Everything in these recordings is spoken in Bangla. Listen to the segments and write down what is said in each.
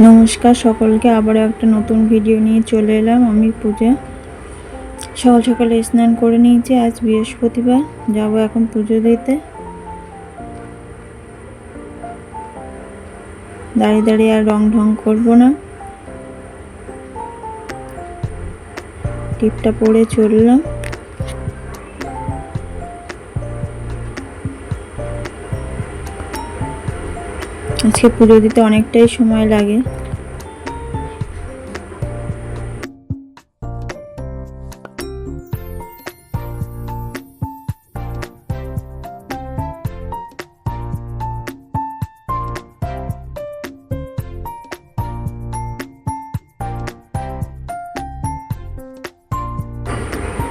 নমস্কার সকলকে, আবার একটা নতুন ভিডিও নিয়ে চলে এলাম। আমি পূজা। সকাল সকালে স্নান করে নিয়েছি। আজ বৃহস্পতিবার, যাব এখন পুজো দিতে। দাঁড়িয়ে দাঁড়িয়ে আর রং ঢং করবো না, টিপটা পরে চললাম। আজকে পুজো দিতে অনেকটাই সময় লাগে।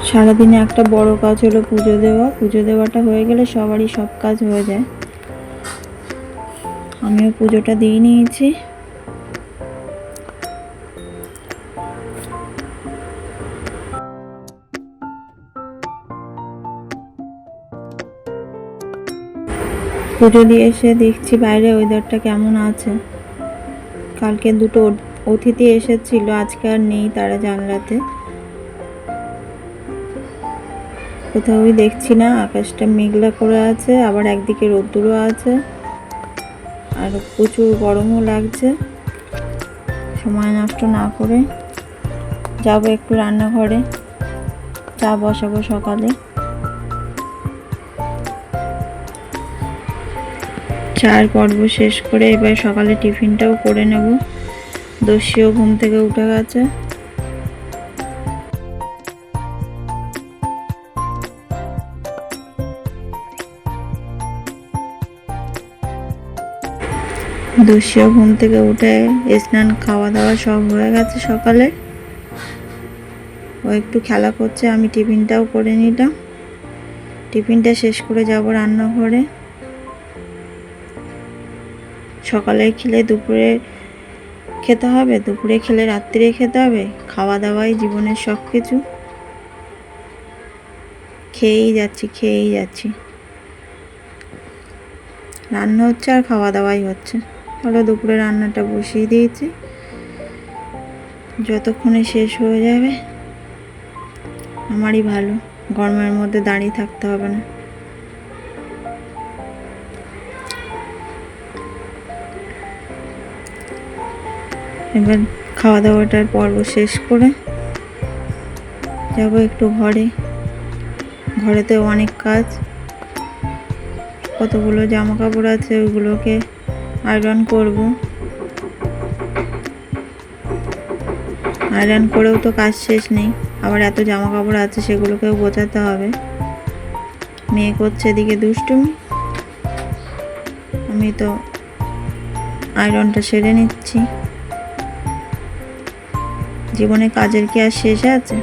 সারাদিনে একটা বড় কাজ হলো পুজো দেওয়া। পুজো দেওয়াটা হয়ে গেলে সবারই সব কাজ হয়ে যায়। আমিও পুজোটা দিয়ে নিয়েছি। পুজো দিয়ে এসে দেখছি বাইরে ওয়েদারটা কেমন আছে। কালকে দুটো অতিথি এসেছিল, আজকে আর নেই তারা জানলাতে। কোথাওই দেখছি না। আকাশটা মেঘলা করে আছে, আবার একদিকে রোদ্দুরও আছে, আর প্রচুর গরমও লাগছে। সময় নষ্ট না করে যাব একটু রান্নাঘরে, চা বসাবো সকালে। চার পর্ব শেষ করে এবার সকালে টিফিনটাও করে নেব। দস্যিও ঘুম থেকে উঠে গেছে। দস্যিও ঘুম থেকে উঠে স্নান খাওয়া দাওয়া সব হয়ে গেছে সকালে। ও একটু খেলা করছে, আমি টিফিনটাও করে নিলাম। টিফিনটা শেষ করে যাব রান্নাঘরে। সকালে খেলে দুপুরে খেতে হবে, দুপুরে খেলে রাত্রিরে খেতে হবে। খাওয়া দাওয়াই জীবনের সব কিছু। খেয়েই যাচ্ছি। রান্না হচ্ছে আর খাওয়া দাওয়াই হচ্ছে। তাহলে দুপুরে রান্নাটা বসিয়ে দিয়েছি, যতক্ষণে শেষ হয়ে যাবে আমারই ভালো। গরমের মধ্যে দাঁড়িয়ে থাকতে হবে না। এবার খাওয়া দাওয়াটার পর্ব শেষ করে যাব একটু ঘরে। ঘরেতেও অনেক কাজ, কতগুলো জামা কাপড় আছে, ওইগুলোকে আয়রন করব। আয়রন করেও তো কাজ শেষ নেই, আবার এত জামা কাপড় আছে সেগুলোকেও গোছাতে হবে। মেয়ে করছে এদিকে দুষ্টুমি, আমি তো আয়রনটা সেরে নিচ্ছি। জীবনে কাজের কি আর শেষ আছে?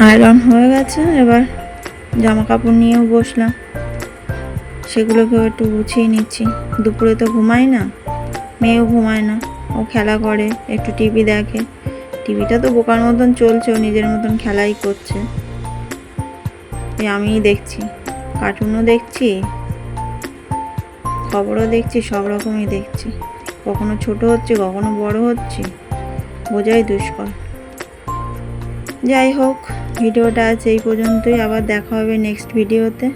আয়রন হয়ে গেছে, এবার জামা কাপড় নিয়েও বসলাম। সেগুলোকেও একটু গুছিয়ে নিচ্ছি। দুপুরে তো ঘুমাই না, মেয়েও ঘুমায় না, ও খেলা করে, একটু টিভি দেখে। টিভিটা তো বোকার মতন চলছে, ও নিজের মতন খেলাই করছে। আমিই দেখছি, কার্টুনও দেখছি, খবরও দেখছি, সব রকমই দেখছি। কখনো ছোট হচ্ছে, কখনো বড় হচ্ছে, বোঝাই দুষ্কর। যাই হোক, ভিডিওটা আজ এই পর্যন্তই। আবার দেখা হবে নেক্সট ভিডিওতে।